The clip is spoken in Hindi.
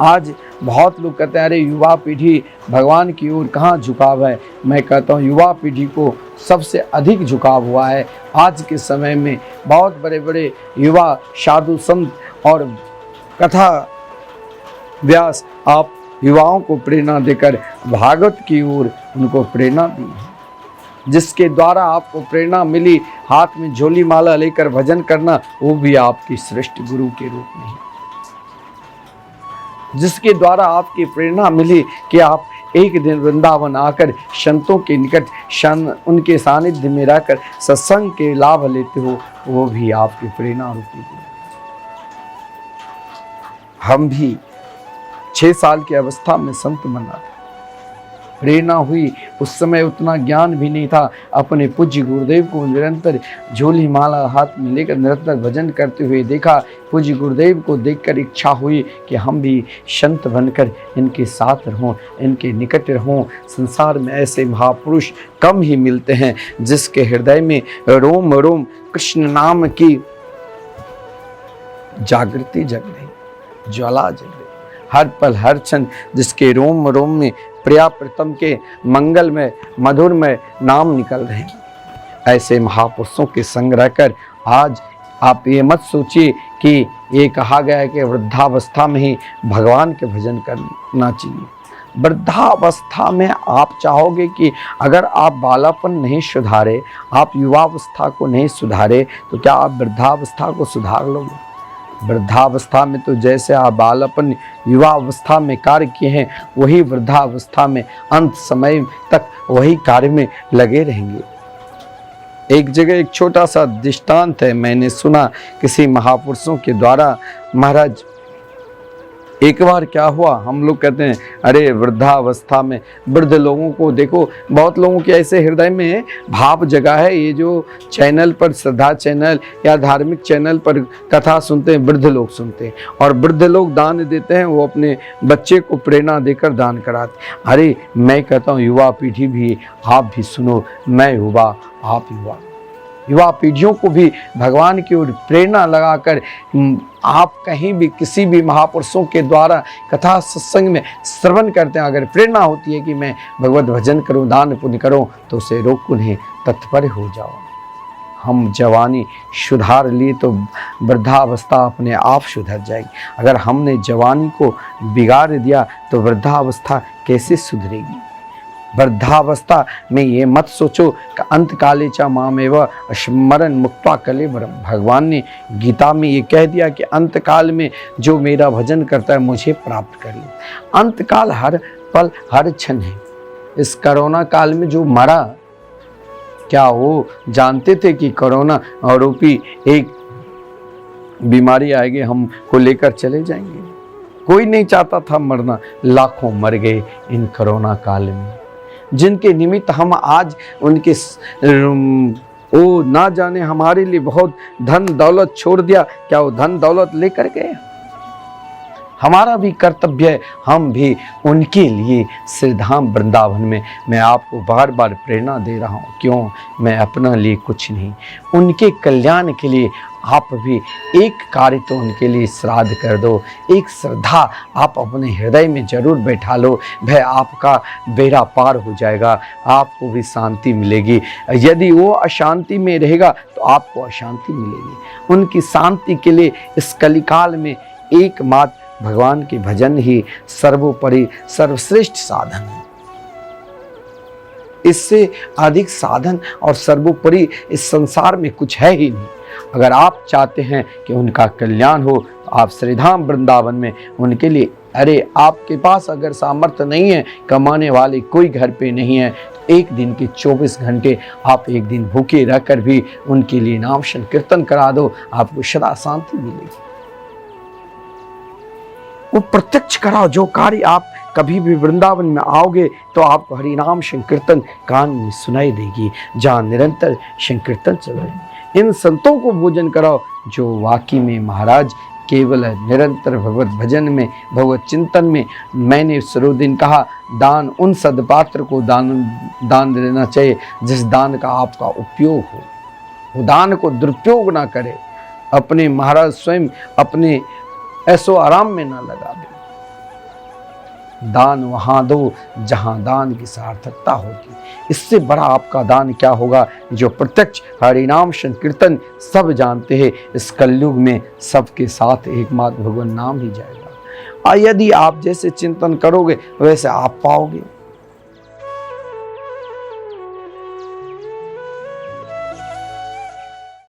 आज बहुत लोग कहते हैं अरे युवा पीढ़ी भगवान की ओर कहाँ झुकाव है। मैं कहता हूँ युवा पीढ़ी को सबसे अधिक झुकाव हुआ है। आज के समय में बहुत बड़े बड़े युवा साधु संत और कथा व्यास आप युवाओं को प्रेरणा देकर भागवत की ओर उनको प्रेरणा दी है, जिसके द्वारा आपको प्रेरणा मिली हाथ में झोली माला लेकर भजन करना, वो भी आपकी श्रेष्ठ गुरु के रूप में है। जिसके द्वारा आपकी प्रेरणा मिली कि आप एक दिन वृंदावन आकर संतों के निकट उनके सानिध्य में रहकर सत्संग के लाभ लेते हो, वो भी आपकी प्रेरणा रूपी है। हम भी 6 साल की अवस्था में संत बना, प्रेरणा हुई। उस समय उतना ज्ञान भी नहीं था। अपने पूज्य गुरुदेव को निरंतर झोली माला हाथ में लेकर निरंतर भजन करते हुए देखा। पूज्य गुरुदेव को देखकर इच्छा हुई कि हम भी संत बनकर इनके साथ रहूं, इनके निकट रहूं। संसार में ऐसे महापुरुष कम ही मिलते हैं जिसके हृदय में रोम रोम कृष्ण नाम की जागृति जग रही, ज्वाला जग रही, हर पल हर क्षण जिसके रोम रोम में प्रिया प्रीतम के मंगल में मधुर में नाम निकल रहे हैं। ऐसे महापुरुषों के संग रहकर आज आप ये मत सोचिए कि ये कहा गया है कि वृद्धावस्था में ही भगवान के भजन करना चाहिए। वृद्धावस्था में आप चाहोगे कि अगर आप बालापन नहीं सुधारे, आप युवावस्था को नहीं सुधारे, तो क्या आप वृद्धावस्था को सुधार लोगे? वृद्धावस्था में तो जैसे आप बालापन युवावस्था में कार्य किए हैं, वही वृद्धावस्था में अंत समय तक वही कार्य में लगे रहेंगे। एक जगह एक छोटा सा दृष्टांत है, मैंने सुना किसी महापुरुषों के द्वारा। महाराज एक बार क्या हुआ, हम लोग कहते हैं अरे वृद्धावस्था में वृद्ध लोगों को देखो, बहुत लोगों के ऐसे हृदय में भाव जगा है। ये जो चैनल पर श्रद्धा चैनल या धार्मिक चैनल पर कथा सुनते हैं, वृद्ध लोग सुनते हैं और वृद्ध लोग दान देते हैं, वो अपने बच्चे को प्रेरणा देकर दान कराते। अरे मैं कहता हूँ युवा पीढ़ी भी, आप भी सुनो, मैं युवा आप युवा पीढ़ियों को भी भगवान की ओर प्रेरणा लगाकर आप कहीं भी किसी भी महापुरुषों के द्वारा कथा सत्संग में श्रवण करते हैं, अगर प्रेरणा होती है कि मैं भगवत भजन करूं, दान पुण्य करूं, तो उसे रोको नहीं, तत्पर हो जाओ। हम जवानी सुधार लिए तो वृद्धावस्था अपने आप सुधर जाएगी। अगर हमने जवानी को बिगाड़ दिया तो वृद्धावस्था कैसे सुधरेगी? वृद्धावस्था में ये मत सोचो कि अंत काले चा मामेव स्मरण मुक्ता कलेवरम। भगवान ने गीता में ये कह दिया कि अंत काल में जो मेरा भजन करता है मुझे प्राप्त कर ले। अंत काल हर पल हर क्षण है। इस कोरोना काल में जो मरा, क्या वो जानते थे कि कोरोना रूपी एक बीमारी आएगी, हमको लेकर चले जाएंगे? कोई नहीं चाहता था मरना, लाखों मर गए इन कोरोना काल में, जिनके निमित्त हम आज उनके वो ना जाने हमारे लिए बहुत धन दौलत छोड़ दिया। क्या वो धन दौलत लेकर गए? हमारा भी कर्तव्य है, हम भी उनके लिए श्रीधाम वृंदावन में, मैं आपको बार बार प्रेरणा दे रहा हूँ। क्यों? मैं अपना लिए कुछ नहीं, उनके कल्याण के लिए आप भी एक कार्य तो उनके लिए श्राद्ध कर दो, एक श्रद्धा आप अपने हृदय में जरूर बैठा लो। वह आपका बेड़ा पार हो जाएगा, आपको भी शांति मिलेगी। यदि वो अशांति में रहेगा तो आपको अशांति मिलेगी। उनकी शांति के लिए इस कलिकाल में एकमात्र भगवान के भजन ही सर्वोपरि सर्वश्रेष्ठ साधन है। इससे अधिक साधन और सर्वोपरि इस संसार में कुछ है ही नहीं। अगर आप चाहते हैं कि उनका कल्याण हो तो आप श्रीधाम वृंदावन में उनके लिए, अरे आपके पास अगर सामर्थ्य नहीं है, कमाने वाले कोई घर पे नहीं है, तो एक दिन के 24 घंटे आप एक दिन भूखे रहकर भी उनके लिए नाम संकीर्तन करा दो, आपको सदा शांति मिलेगी। वो प्रत्यक्ष कराओ। जो कार्य आप कभी भी वृंदावन में आओगे तो आपको हरिनाम संकीर्तन कान में सुनाई देगी, जहाँ निरंतर संकीर्तन चल रहे हैं। इन संतों को भोजन कराओ जो वाकई में महाराज केवल निरंतर भगवत भजन में, भगवत चिंतन में। मैंने सर्वदिन कहा, दान उन सदपात्र को दान देना चाहिए जिस दान का आपका उपयोग हो। वो दान को दुरुपयोग ना करे, अपने महाराज स्वयं अपने ऐसो आराम में ना लगा दे। दान वहाँ दो जहाँ दान की सार्थकता होगी। इससे बड़ा आपका दान क्या होगा? जो प्रत्यक्ष हरिनाम संकीर्तन सब जानते हैं, इस कलयुग में सबके साथ एकमात्र भगवान नाम ही जाएगा। और यदि आप जैसे चिंतन करोगे वैसे आप पाओगे।